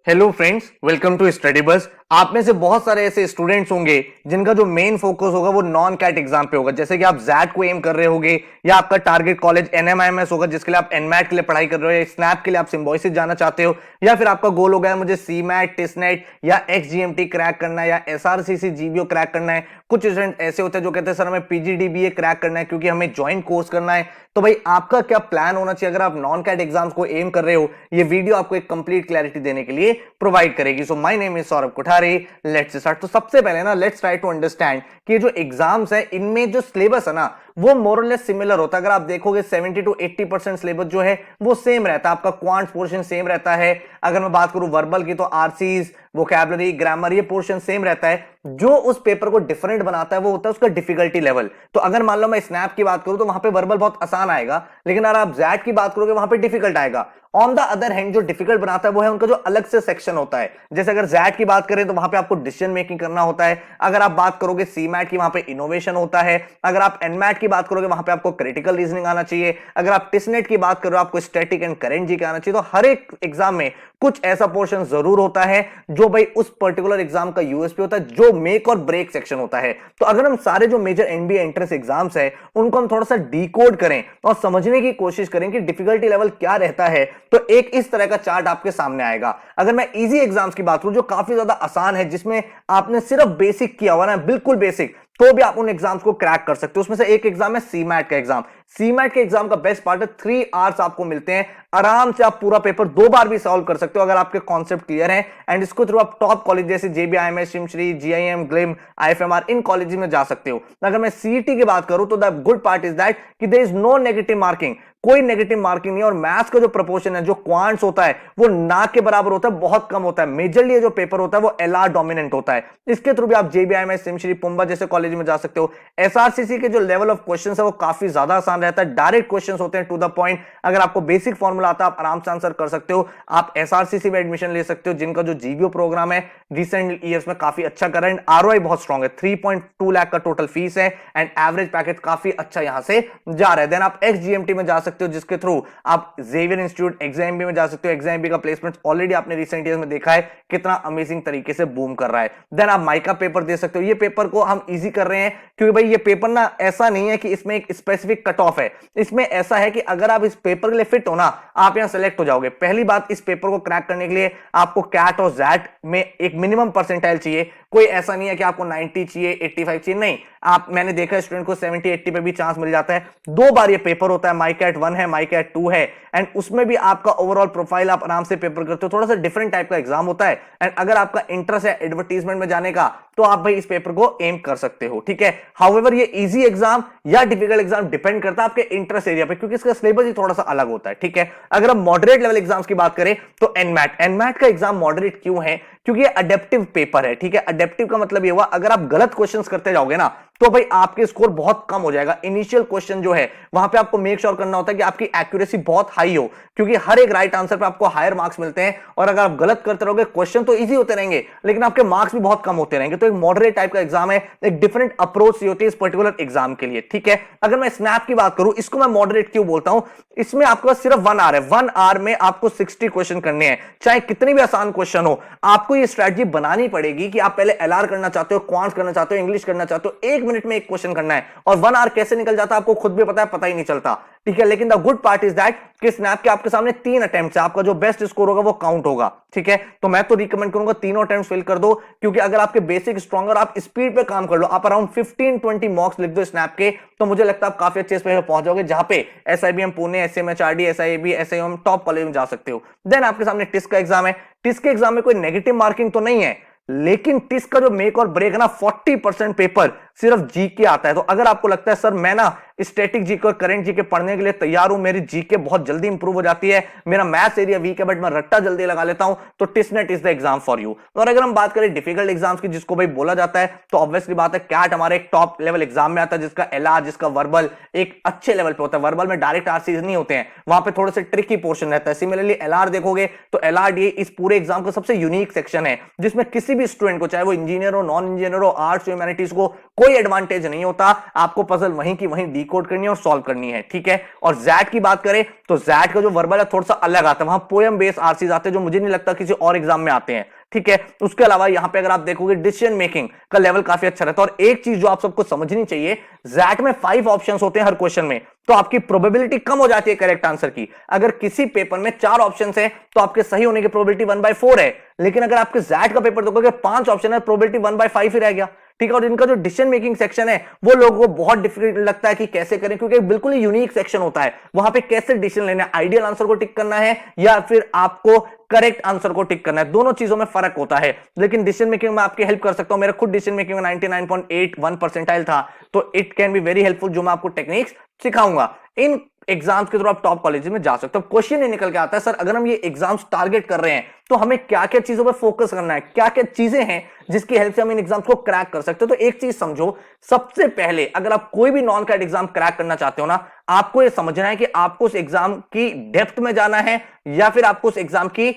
Hello friends, welcome to study bus. आप में से बहुत सारे ऐसे स्टूडेंट्स होंगे जिनका जो मेन फोकस होगा वो नॉन कैट एग्जाम पे होगा। जैसे कि आप जैट को एम कर रहे होगे या आपका टारगेट कॉलेज एनएमआईएमएस होगा जिसके लिए आप एनमैट के लिए पढ़ाई कर रहे हो, या स्नैप के लिए आप सिम्बोसिस जाना चाहते हो, या फिर आपका गोल होगा मुझे सीमैट, टिसनेट या एक्सजीएमटी क्रैक करना है या एसआरसीसी जीबीओ क्रैक करना है। कुछ स्टूडेंट ऐसे होते हैं जो कहते हैं सर हमें पीजीडीबीए क्रैक करना है क्योंकि हमें ज्वाइंट कोर्स करना है। तो भाई आपका क्या प्लान होना चाहिए अगर आप नॉन कैट एग्जाम्स को एम कर रहे हो? ये वीडियो आपको एक कंप्लीट क्लैरिटी देने के लिए प्रोवाइड करेगी। So my name is Saurabh Kothari, let's start. तो सबसे पहले ना लेट्स ट्राई टू अंडरस्टैंड कि ये जो एग्जाम्स है इनमें जो सिलेबस है ना वो मोर और लेस सिमिलर होता है। अगर आप देखोगे 70 to 80% सिलेबस जो है वो सेम रहता है। आपका क्वांट पोर्शन सेम रहता है। अगर मैं बात करूं वर्बल की तो आरसीज, वोकैबुलरी, ग्रामर, ये पोर्शन सेम रहता है। जो उस पेपर को डिफरेंट बनाता है वो होता है उसका डिफिकल्टी लेवल। तो अगर मान लो मैं स्नैप की बात करूं तो वहां पे वर्बल बहुत आसान आएगा, लेकिन अगर आप जैट की बात करोगे वहां पे डिफिकल्ट आएगा। ऑन द अदर हैंड जो डिफिकल्ट बनाता है वो है उनका जो अलग से सेक्शन होता है। जैसे अगर जैट की बात करें तो वहां पे आपको डिसीजन मेकिंग करना होता है। अगर आप बात करोगे सीमैट की वहां पे इनोवेशन होता है। अगर आप एनमैट की बात करोगे वहां पे आपको क्रिटिकल रीजनिंग आना चाहिए। अगर आप टिसनेट की बात करो आपको स्टैटिक एंड करेंट जीके आना चाहिए। तो हर एक एग्जाम में कुछ ऐसा पोर्शन जरूर होता है जो भाई उस पर्टिकुलर एग्जाम का यूएसपी होता है, जो मेक और ब्रेक सेक्शन होता है। तो अगर हम सारे जो मेजर एनबीए एंट्रेंस एग्जाम्स है उनको हम थोड़ा सा डिकोड करें और समझने की कोशिश करें कि डिफिकल्टी लेवल क्या रहता है, तो एक इस तरह का चार्ट आपके सामने आएगा। अगर मैं इजी एग्जाम्स की बात करूं जो काफी ज्यादा आसान है, जिसमें आपने सिर्फ बेसिक किया हुआ ना, बिल्कुल बेसिक, तो भी आप उन एग्जाम्स को क्रैक कर सकते हो। उसमें से एक एग्जाम है सीमैट का एग्जाम। सीमैट के एग्जाम का बेस्ट पार्ट है 3 आवर्स आपको मिलते हैं। आराम से आप पूरा पेपर 2 बार भी सॉल्व कर सकते हो अगर आपके कॉन्सेप्ट क्लियर है। एंड इसको थ्रू आप टॉप कॉलेज जैसे JBIMS, शिमश्री, GIM, gleam, आईएफएमआर, in college में जा सकते हो। अगर मैं सीईटी की बात करूं तो the good part is that कि there is no negative marking. कोई नेगेटिव मार्किंग नहीं है। और मैथ्स का जो प्रोपोर्शन है, जो क्वांट्स होता है, वो ना के बराबर होता है, बहुत कम होता है। मेजरली ये जो पेपर होता है वो एलआर डोमिनेंट होता है। इसके थ्रू भी आप जेबीआईएमएस, सिमश्री, पुंबा जैसे कॉलेज में जा सकते हो। एसआरसीसी के जो लेवल ऑफ क्वेश्चंस है वो काफी ज्यादा आसान रहता है। डायरेक्ट क्वेश्चंस होते हैं, टू द पॉइंट। अगर आपको बेसिक फॉर्मूला आता है आप आराम से आंसर कर सकते हो। आप एसआरसीसी में एडमिशन ले सकते हो जिनका जो जीबीओ प्रोग्राम है रिसेंट ईयर्स में काफी अच्छा कर रहा है। आरओआई बहुत स्ट्रॉन्ग है। 3.2 लाख का टोटल फीस है एंड एवरेज पैकेज काफी अच्छा यहां से जा रहा है। देन आप एक्सजीएमटी में जा सकते हो जिसके थ्रू आप जेवियर इंस्टीट्यूट एग्जाम में जा सकते हो। एग्जाम का प्लेसमेंट ऑलरेडी आपने रिसेंट ईयर्स में देखा है कितना अमेजिंग तरीके से बूम कर रहा है। देन आप माइका पेपर दे सकते हो। ये पेपर को हम इजी कर रहे हैं क्योंकि भाई ये पेपर ना ऐसा नहीं है कि इसमें एक स्पेसिफिक कट ऑफ है। इसमें ऐसा है कि अगर आप इस पेपर के लिए फिट हो ना, आप यहां सेलेक्ट हो जाओगे। पहली बात, इस पेपर को क्रैक करने के लिए आपको कैट और जैट में एक मिनिमम परसेंटाइल चाहिए। कोई ऐसा नहीं है कि आपको 90 चाहिए, 85 चाहिए, नहीं। आप, मैंने देखा स्टूडेंट को 70 80 पे भी चांस मिल जाता है। 2 बार ये पेपर होता है। माइकैट 1 है, माइकैट 2 है। एंड उसमें भी आपका ओवरऑल प्रोफाइल आप आराम से पेपर करते हो। थोड़ा सा डिफरेंट टाइप का एग्जाम होता है। एंड अगर आपका इंटरेस्ट है एडवर्टीजमेंट में जाने का तो आप भाई इस पेपर को एम कर सकते हो, ठीक है। हाउएवर ये इजी एग्जाम या डिफिकल्ट एग्जाम डिपेंड करता है आपके इंटरेस्ट एरिया पे, क्योंकि इसका सिलेबस ही थोड़ा सा अलग होता है, ठीक है। अगर हम मॉडरेट लेवल एग्जाम्स की बात करें तो एनमैट का एग्जाम मॉडरेट क्यों है? क्योंकि ये अडेप्टिव पेपर है, ठीक है। अडेप्टिव का मतलब ये हुआ अगर आप गलत क्वेश्चंस करते जाओगे ना तो भाई आपके स्कोर बहुत कम हो जाएगा। इनिशियल क्वेश्चन जो है वहां पे आपको मेक श्योर करना होता है कि आपकी एक्यूरेसी बहुत हाई हो, क्योंकि हर एक राइट आंसर पे आपको हायर मार्क्स मिलते हैं। और अगर आप गलत करते रहोगे, क्वेश्चन तो इजी होते रहेंगे लेकिन आपके मार्क्स भी बहुत कम होते रहेंगे। तो एक मॉडरेट टाइप का एग्जाम है, एक डिफरेंट अप्रोच होती है इस पर्टिकुलर एग्जाम के लिए, ठीक है। अगर मैं स्नैप की बात करूं, इसको मैं मॉडरेट क्यों बोलता हूं? इसमें आपके पास सिर्फ 1 आवर है। 1 आवर में आपको 60 क्वेश्चन करने हैं, चाहे कितनी भी आसान क्वेश्चन हो। आपको ये स्ट्रेटजी बनानी पड़ेगी कि आप पहले एलआर करना चाहते हो, क्वांट्स करना चाहते हो, इंग्लिश करना चाहते हो। 1 मिनट में एक क्वेश्चन करना है और 1 आवर कैसे निकल जाता है आपको खुद भी पता है, पता ही नहीं चलता, ठीक है। लेकिन the good part is that कि स्नैप के आपके सामने 3 अटेम्प्ट है। आपका जो बेस्ट स्कोर होगा वो काउंट होगा, ठीक है। तो मैं तो रिकमेंड करूंगा तीनों अटेम्प्ट फिल कर दो, क्योंकि अगर आपके बेसिक स्ट्रॉन्ग और आप स्पीड पे काम कर लो, आप अराउंड 15-20 मॉक्स लिख दो स्नैप के, तो मुझे लगता है आप काफी अच्छे स्पेस पे पहुंच जाओगे, जहां पे SIBM Pune, SMHRD, SIB, SIM top college में जा सकते हो। देन आपके सामने टिस का एग्जाम है। टिस के एग्जाम में कोई नेगेटिव मार्किंग तो नहीं है, लेकिन टिस का जो मेक और ब्रेक है ना, 40% पेपर सिर्फ जीके आता है। तो अगर आपको लगता है सर मैं ना स्टैटिक जीके और करंट जीके पढ़ने के लिए तैयार हूं, मेरी जीके बहुत जल्दी इंप्रूव हो जाती है, मेरा मैथ्स एरिया वीक है बट मैं रट्टा जल्दी लगा लेता हूं, तो टिसनेट is the exam for you. और अगर हम बात करें डिफिकल्ट एग्जाम्स की, जिसको भाई बोला जाता है, तो ऑब्वियसली बात है कैट हमारे एक टॉप लेवल एग्जाम में आता है, जिसका एलआर, जिसका वर्बल एक अच्छे लेवल पे होता है। वर्बल में डायरेक्ट आरसीज नहीं होते हैं, वहां पे थोड़े से ट्रिकी पोर्शन रहता है। सिमिलरली एलआर देखोगे तो एलआर ये इस पूरे एग्जाम का सबसे यूनिक सेक्शन है, जिसमें किसी भी स्टूडेंट को, चाहे वो इंजीनियर हो, नॉन इंजीनियर हो, आर्ट्स, ह्यूमैनिटीज को, कोई एडवांटेज नहीं होता, आपको पजल वहीं की वहीं डिकोड करनी है और सॉल्व करनी है, ठीक है। और जैट की बात करें तो जैट का जो वर्बल है थोड़ा सा अलग आता है, वहां पोएम बेस्ड आरसीज आते हैं जो मुझे नहीं लगता किसी और एग्जाम में आते हैं, ठीक है। उसके अलावा यहां पे अगर आप देखोगे डिसीजन मेकिंग का लेवल काफी अच्छा रहता है। और एक चीज जो आप सबको समझनी चाहिए, जैट में 5 ऑप्शंस होते हैं हर क्वेश्चन में, तो आपकी प्रोबेबिलिटी कम हो जाती है करेक्ट आंसर की। अगर किसी पेपर में 4 ऑप्शंस है तो आपके सही होने की प्रोबेबिलिटी 1/4 है, लेकिन अगर आपके जैट का पेपर देखोगे 5 ऑप्शन है, प्रोबेबिलिटी 1/5 ही रह गया, ठीक है। और इनका जो डिसीजन मेकिंग सेक्शन है वो लोगों को बहुत डिफिकल्ट लगता है कि कैसे करें, क्योंकि बिल्कुल ही यूनिक सेक्शन होता है, वहां पे कैसे डिसीजन लेना है, आइडियल आंसर को टिक करना है या फिर आपको करेक्ट आंसर को टिक करना है, दोनों चीजों में फर्क होता है। लेकिन डिसीजन मेकिंग में आपकी हेल्प कर सकता हूं, मेरा खुद डिसीजन मेकिंग में 99.81 परसेंटाइल था, तो it can be very helpful, जो मैं आपको टेक्निक्स सिखाऊंगा। इन एग्जाम्स के थ्रू आप टॉप कॉलेज में जा सकते हो। क्वेश्चन ये निकल के आता है, सर अगर हम ये एग्जाम्स टारगेट कर रहे हैं तो हमें क्या क्या चीजों पर फोकस करना है, क्या क्या चीजें हैं जिसकी हेल्प से हम इन एग्जाम्स को क्रैक कर सकते हो। तो एक चीज समझो, सबसे पहले अगर आप कोई भी नॉन कैट एग्जाम क्रैक करना चाहते हो ना, आपको ये समझना है कि आपको उस एग्जाम की डेप्थ में जाना है या फिर आपको उस एग्जाम की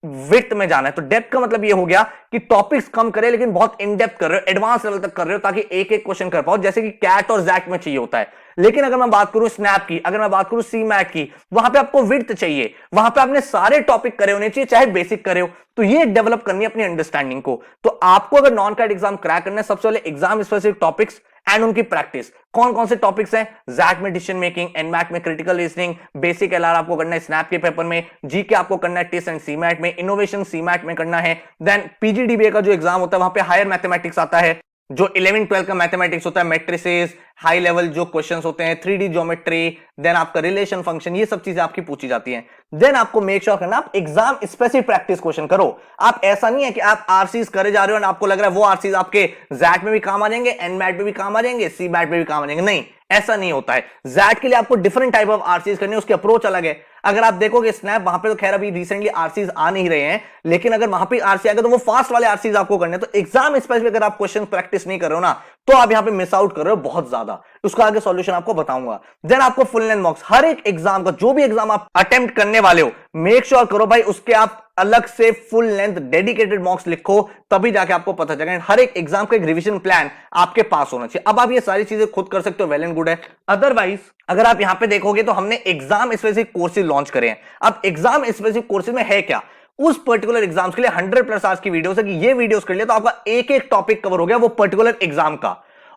विड्थ में जाना है। तो डेप्थ का मतलब ये हो गया कि टॉपिक्स कम करे लेकिन बहुत इन डेप्थ कर रहे हो, एडवांस लेवल तक कर रहे हो, ताकि एक एक क्वेश्चन कर पाओ, जैसे कि कैट और जैक में चाहिए होता है। लेकिन अगर मैं बात करूं स्नैप की, अगर मैं बात करूं सी मैट की, वहां पे आपको विड्थ चाहिए, वहां पे आपने सारे टॉपिक करे होने चाहिए, चाहे बेसिक करे हो। तो ये डेवलप करनी है अपनी अंडरस्टैंडिंग को। तो आपको अगर नॉन कैट एग्जाम क्रैक करना है, सबसे पहले एग्जाम स्पेसिफिक टॉपिक्स एंड उनकी प्रैक्टिस। कौन कौन से टॉपिक्स हैं? जैक में डिसीजन मेकिंग, एनमैट में क्रिटिकल रीजनिंग, बेसिक एलआर आपको करना है स्नैप के पेपर में, जीके आपको करना है टिस एंड सीमैट में, इनोवेशन सीमैट में करना है। देन पीजीडीबीए का जो एग्जाम होता है वहां पे हायर मैथमेटिक्स आता है, जो 11-12 का मैथमेटिक्स होता है, मैट्रिसेस, हाई लेवल जो क्वेश्चंस होते हैं, 3D ज्योमेट्री, देन आपका रिलेशन फंक्शन, ये सब चीजें आपकी पूछी जाती हैं। देन आपको मेक श्योर करना आप एग्जाम स्पेसिफिक प्रैक्टिस क्वेश्चन करो। आप ऐसा नहीं है कि आप आरसीज करे जा रहे हो और आपको लग रहा है वो आरसीज आपके जैट में भी काम आ जाएंगे, एनमैट में भी काम आ जाएंगे, सी मैट में भी काम आ जाएंगे, नहीं, ऐसा नहीं होता है। जैट के लिए आपको डिफरेंट टाइप ऑफ आरसीज करनी है, उसकी अप्रोच अलग है। अगर आप देखोगे स्नैप, वहां पे तो खैर अभी रिसेंटली आरसीज आ नहीं रहे हैं, लेकिन अगर वहां पे आरसी आएगा तो वो फास्ट वाले आरसीज आपको करने हैं। तो एग्जाम स्पेसिफिक अगर आप क्वेश्चन प्रैक्टिस नहीं कर रहे हो ना, तो आप यहां पे मिस आउट कर रहे हो बहुत ज्यादा। उसका आगे सॉल्यूशन आपको बताऊंगा। देन आपको फुल लेंथ मॉक्स, हर एक एग्जाम का, जो भी एग्जाम आप अटेम्प्ट करने वाले हो, मेक श्योर करो भाई उसके आप अलग से फुल लेंथ डेडिकेटेड मॉक्स लिखो, तभी जाके आपको पता चलेगा। हर एक एग्जाम का एक रिवीजन प्लान आपके पास होना चाहिए। अब आप ये सारी चीजें खुद कर सकते हो, वेल एंड गुड है। अदरवाइज अगर आप यहां पे देखोगे तो हमने एग्जाम स्पेसिफिक कोर्सेज लॉन्च करे हैं। अब एग्जाम स्पेसिफिक कोर्सेज में है क्या, उस पर्टिकुलर एग्जाम्स के लिए 100+ आवर्स की वीडियोस है कि ये वीडियोस कर लिया तो आपका एक एक टॉपिक कवर हो गया वो पर्टिकुलर एग्जाम का।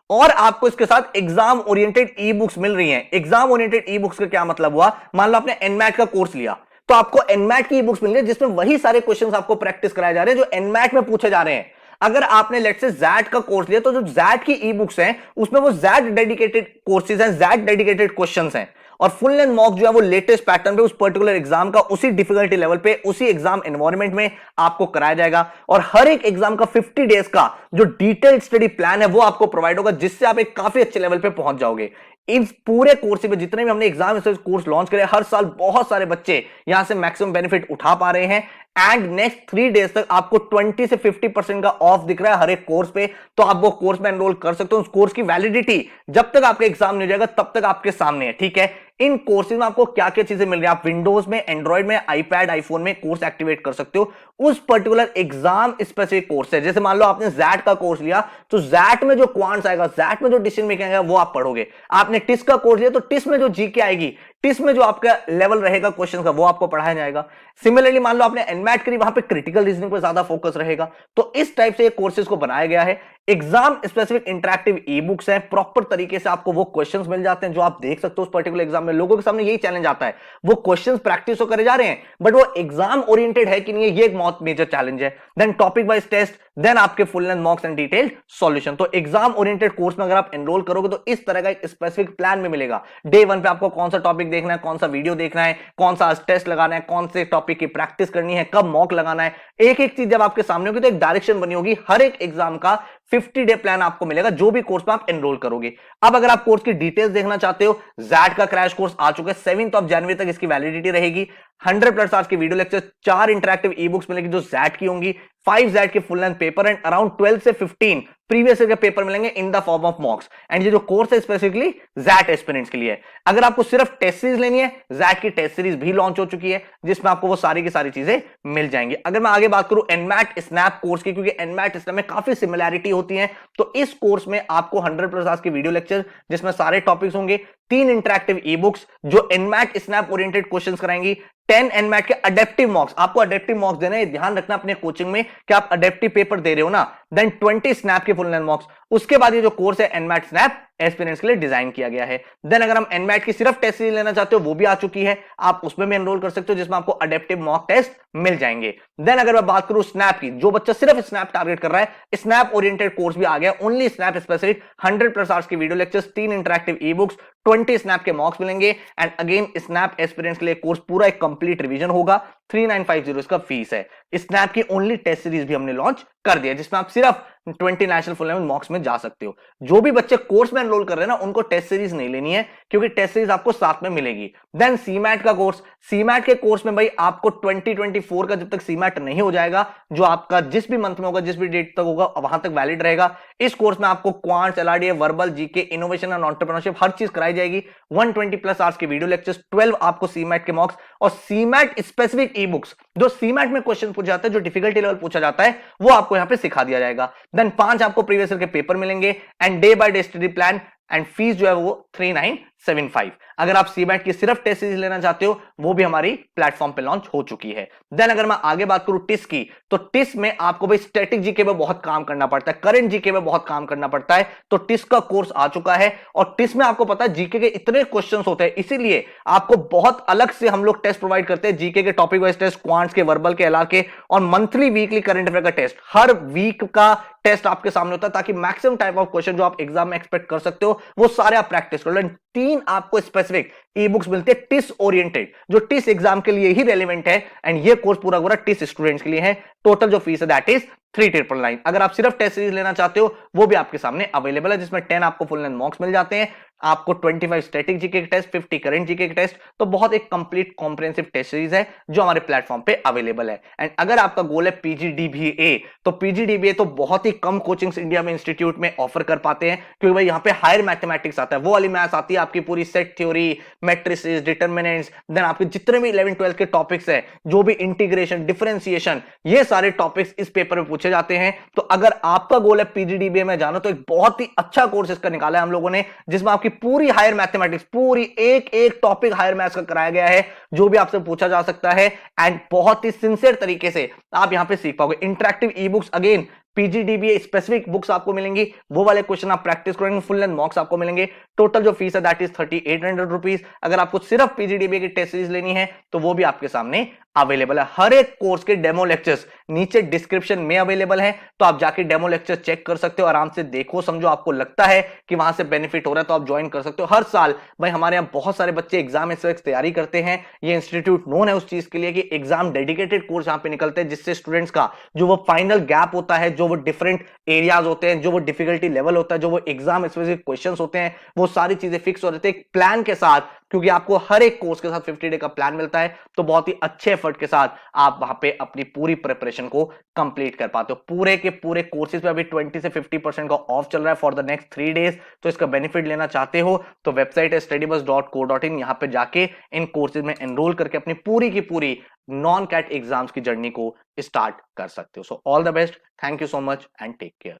और आपको इसके साथ एग्जाम ओरिएंटेड ई बुक्स मिल रही हैं। एग्जाम ओरिएंटेड ई बुक्स का क्या मतलब हुआ, मान लो आपने एनमैट का कोर्स लिया तो आपको एनमैट की ई बुक्स मिल रही है जिसमें वही सारे क्वेश्चंस आपको प्रैक्टिस कराए जा रहे हैं जो एनमैट में पूछे जा रहे हैं। अगर आपने लेट से जैट का कोर्स लिया तो जो जैट की ई बुक्स हैं उसमें वो जैट डेडिकेटेड कोर्सेज हैं, जैट डेडिकेटेड क्वेश्चंस हैं। और फुल लेंथ मॉक जो है वो लेटेस्ट पैटर्न पे उस पर्टिकुलर एग्जाम का उसी डिफिकल्टी लेवल पे उसी एग्जाम एनवायरनमेंट में आपको कराया जाएगा। और हर एक एग्जाम का 50 डेज का जो डिटेल्ड स्टडी प्लान है वो आपको प्रोवाइड होगा, जिससे आप एक काफी अच्छे लेवल पे पहुंच जाओगे। इस पूरे कोर्स में जितने भी हमने एग्जाम कोर्स लॉन्च करे, हर साल बहुत सारे बच्चे यहां से मैक्सिमम बेनिफिट उठा पा रहे हैं। एंड नेक्स्ट 3 डेज तक आपको 20 से 50% का ऑफ दिख रहा है हर एक कोर्स पे, तो आप वो कोर्स में एनरोल कर सकते हो। उस कोर्स की वैलिडिटी जब तक आपका एग्जाम नहीं हो जाएगा तब तक आपके सामने है, ठीक है। इन कोर्सेज में आपको क्या क्या चीजें मिल रही है, आप विंडोज में, एंड्रॉइड में, आईपैड, आईफोन में कोर्स एक्टिवेट कर सकते हो। उस पर्टिकुलर एग्जाम स्पेसिफिक कोर्स है। जैसे मान लो आपने जैट का कोर्स लिया तो जैट में जो क्वांट्स आएगा, जैट में जो डिसीजन मेकिंग आएगा वो आप पढ़ोगे। आपने टिस का कोर्स लिया तो टिस में जो जीके आएगी, टिस में जो आपका लेवल रहेगा क्वेश्चन का वो आपको पढ़ाया जाएगा। सिमिलरली मान लो आपने एनमैट करी, वहां पे क्रिटिकल रीजनिंग पर ज्यादा फोकस रहेगा। तो इस टाइप से कोर्सेज को बनाया गया है। Exam specific interactive e books हैं, प्रॉपर तरीके से आपको वो क्वेश्चंस मिल जाते हैं जो आप देख सकते हो उस पर्टिकुलर एग्जाम में। लोगों के सामने यही चैलेंज आता है, वो क्वेश्चंस प्रैक्टिस तो करे जा रहे हैं बट वो एग्जाम ओरिएंटेड है कि नहीं, ये एक बहुत मेजर चैलेंज है। Then topic wise test, then आपके full length mocks and detailed solution. तो एग्जाम ओरिएंटेड कोर्स में अगर आप एनरोल करोगे तो इस तरह का एक स्पेसिफिक प्लान में मिलेगा। डे 1 पे आपको कौन सा टॉपिक देखना है, कौन सा वीडियो देखना है, कौन सा टेस्ट लगाना है, कौन से टॉपिक की प्रैक्टिस करनी है, कब मॉक लगाना है, एक एक चीज जब आपके सामने होगी तो एक डायरेक्शन बनी होगी। हर एक एग्जाम का 50 डे प्लान आपको मिलेगा जो भी कोर्स में आप एनरोल करोगे। अब अगर आप कोर्स की डिटेल्स देखना चाहते हो, जैट का क्रैश कोर्स आ चुका है, 7 जनवरी तक इसकी वैलिडिटी रहेगी। 100+ आवर्स की video lecture, 4 interactive e books मिलेगी जो जैट की होंगी, 5 जैट के full length paper and around 12 से 15 प्रीवियस ईयर के पेपर मिलेंगे in the form of मॉक्स। And ये जो कोर्स है स्पेसिफिकली जैट एस्पिरेंट्स के लिए है। अगर आपको सिर्फ टेस्ट सीरीज लेनी है, जैट की टेस्ट सीरीज भी लॉन्च हो चुकी है जिसमें आपको वो सारी की सारी चीजें मिल जाएंगी। अगर मैं आगे बात करूं एनमैट स्नैप कोर्स की, क्योंकि एनमैट स्नैप में काफी सिमिलैरिटी होती है, तो इस कोर्स में आपको 100+ आवर्स की वीडियो लेक्चर जिसमें सारे टॉपिक्स होंगे, 3 इंटरेक्टिव ई बुक्स जो एनमैट स्नैप ओरिएंटेड क्वेश्चंस कराएंगी, 10 एनमैट के अडेप्टिव मॉक्स, आपको अडेप्टिव मॉक्स देना है, ध्यान रखना अपने कोचिंग में कि आप अडेप्टिव पेपर दे रहे हो ना, देन 20 स्नैप के फुल लेंथ मॉक्स। उसके बाद ये जो कोर्स है एनमैट स्नैप एस्पिरेंट्स के लिए डिजाइन किया गया है। देन अगर हम एनमैट की सिर्फ टेस्ट सीरीज लेना चाहते हो वो भी आ चुकी है, आप उसमें भी एनरोल कर सकते हो जिसमें आपको अडेप्टिव मॉक टेस्ट मिल जाएंगे। देन अगर मैं बात करूं स्नैप की, जो बच्चा सिर्फ स्नैप टारगेट कर रहा है, स्नैप ओरिएंटेड कोर्स भी आ गया, ओनली स्नैप स्पेसिफिक 100+ आवर्स की video lectures, 3 interactive e books, 20 snap के मॉक्स मिलेंगे एंड अगेन स्नैप एस्पिरेंट्स के लिए कोर्स पूरा एक कंप्लीट रिवीजन होगा। 3950 इसका फीस है। स्नैप की ओनली टेस्ट सीरीज भी हमने लॉन्च कर दिया जिसमें आप सिर्फ 20 नेशनल फुल लेवल मॉक्स में जा सकते हो। जो भी बच्चे कोर्स में एनरोल कर रहे हैं ना, उनको टेस्ट सीरीज नहीं लेनी है क्योंकि टेस्ट सीरीज आपको साथ में मिलेगी। देन सीमैट का कोर्स, सीमैट के कोर्स में भाई आपको 2024 का जब तक सीमैट नहीं हो जाएगा, जो आपका जिस भी मंथ में होगा, जिस भी डेट तक होगा, वहां तक वैलिड रहेगा। इस कोर्स में आपको quants, LRDA, verbal, GK, innovation and entrepreneurship हर चीज कराई जाएगी। 120+ आवर्स की वीडियो लेक्चर्स, 12 आपको सीमैट के मॉक्स और सीमैट स्पेसिफिक ई बुक्स, जो सीमैट में क्वेश्चन पूछा जाता है, जो डिफिकल्टी लेवल पूछा जाता है, वो आपको यहां पे सिखा दिया जाएगा। देन 5 आपको प्रीवियस ईयर के पेपर मिलेंगे and day by day study plan and fees जो है वो 3975। अगर आप सीमैट की सिर्फ टेस्ट सीरीज लेना चाहते हो वो भी हमारी प्लेटफॉर्म पे लॉन्च हो चुकी है। देन अगर मैं आगे बात करूं टिस की, तो टिस में आपको भाई स्टैटिक जीके में बहुत काम करना पड़ता है, करंट जीके में बहुत काम करना पड़ता है, तो टिस का कोर्स आ चुका है। और टिस में आपको पता है जीके के इतने क्वेश्चंस होते हैं, इसीलिए आपको बहुत अलग से हम लोग टेस्ट प्रोवाइड करते हैं, जीके के टॉपिक वाइज टेस्ट, क्वांट्स के, वर्बल के, एलआर के, और मंथली वीकली करंट अफेयर का टेस्ट, हर वीक का टेस्ट आपके सामने होता है ताकि मैक्सिमम टाइप ऑफ क्वेश्चन जो आप एग्जाम में एक्सपेक्ट कर सकते हो वो सारे आप प्रैक्टिस कर लो। 3 आपको स्पेसिफिक ई बुक्स मिलते हैं टिस ओरिएंटेड, जो टिस एग्जाम के लिए ही रेलिवेंट है एंड ये कोर्स पूरा पूरा टिस स्टूडेंट्स के लिए है। टोटल जो फीस है दैट इज 3999। अगर आप सिर्फ टेस्ट सीरीज लेना चाहते हो वो भी आपके सामने अवेलेबल है, जिसमें 10 आपको फुल लेंथ मॉक्स मिल जाते हैं, आपको 25 स्टैटिक जीके के टेस्ट, 50 करंट जीके के टेस्ट, तो बहुत एक कंप्लीट कॉम्प्रिहेंसिव टेस्ट सीरीज है जो हमारे प्लेटफॉर्म पे अवेलेबल है। एंड अगर आपका गोल है पीजीडीबीए, तो पीजीडीबीए तो बहुत ही कम कोचिंग्स इंडिया में इंस्टीट्यूट में ऑफर कर पाते हैं, क्योंकि भाई यहाँ पे हायर मैथमेटिक्स आता है, वो वाली मैथ्स आती है आपकी पूरी set theory, matrices, determinants, then आपके जितने भी 11 12 के टॉपिक्स है, जो भी इंटीग्रेशन, डिफरेंशिएशन, ये सारे टॉपिक्स इस पेपर में पूछे जाते हैं। तो अगर आपका गोल है पीजीडीबीए में जाना, तो एक बहुत ही अच्छा कोर्स इसका निकाला है हम लोगों ने, जिसमें आपकी पूरी हायर मैथमेटिक्स, पूरी एक एक टॉपिक हायर मैथ्स का कराया गया है, जो भी आपसे पूछा जा सकता है एंड बहुत ही सिंसियर तरीके से आप यहां पे सीख पाओगे। Interactive e books, again PGDBA specific books आपको मिलेंगी, वो वाले क्वेश्चन आप प्रैक्टिस करेंगे, फुल लेंथ मॉक्स आपको मिलेंगे। टोटल जो फीस है दैट इज 3800 रुपीज। अगर आपको सिर्फ पीजीडीबीए की टेस्ट सीरीज लेनी है तो वो भी आपके सामने अवेलेबल है। हर एक कोर्स के डेमो लेक्चर्स नीचे डिस्क्रिप्शन में अवेलेबल है, तो आप जाके डेमो लेक्चर चेक कर सकते हो, आराम से देखो समझो, आपको लगता है कि वहां से बेनिफिट हो रहा है तो आप ज्वाइन कर सकते हो। हर साल भाई हमारे यहाँ बहुत सारे बच्चे एग्जाम इस वक्त तैयारी करते हैं, ये इंस्टीट्यूट नोन है उस चीज के लिए कि एग्जाम डेडिकेटेड कोर्स यहाँ पे निकलते हैं, जिससे स्टूडेंट्स का जो वो फाइनल गैप होता है, जो वो डिफरेंट एरियाज होते हैं, जो वो डिफिकल्टी लेवल होता है, जो वो एग्जाम स्पेसिफिक क्वेश्चंस होते हैं, वो सारी चीजें फिक्स हो जाती है एक प्लान के साथ, क्योंकि आपको हर एक कोर्स के साथ 50 डे का प्लान मिलता है, तो बहुत ही अच्छे एफर्ट के साथ आप वहां पे अपनी पूरी प्रिपरेशन को कंप्लीट कर पाते हो। पूरे के पूरे कोर्सेज पे अभी 20 से 50% का ऑफ चल रहा है फॉर द नेक्स्ट 3 डेज, तो इसका बेनिफिट लेना चाहते हो तो वेबसाइट है studybus.co.in, यहां पे जाके इन कोर्सेज में एनरोल करके अपनी पूरी की पूरी नॉन कैट एग्जाम्स की जर्नी को स्टार्ट कर सकते हो। So all the best, thank you so much and take care.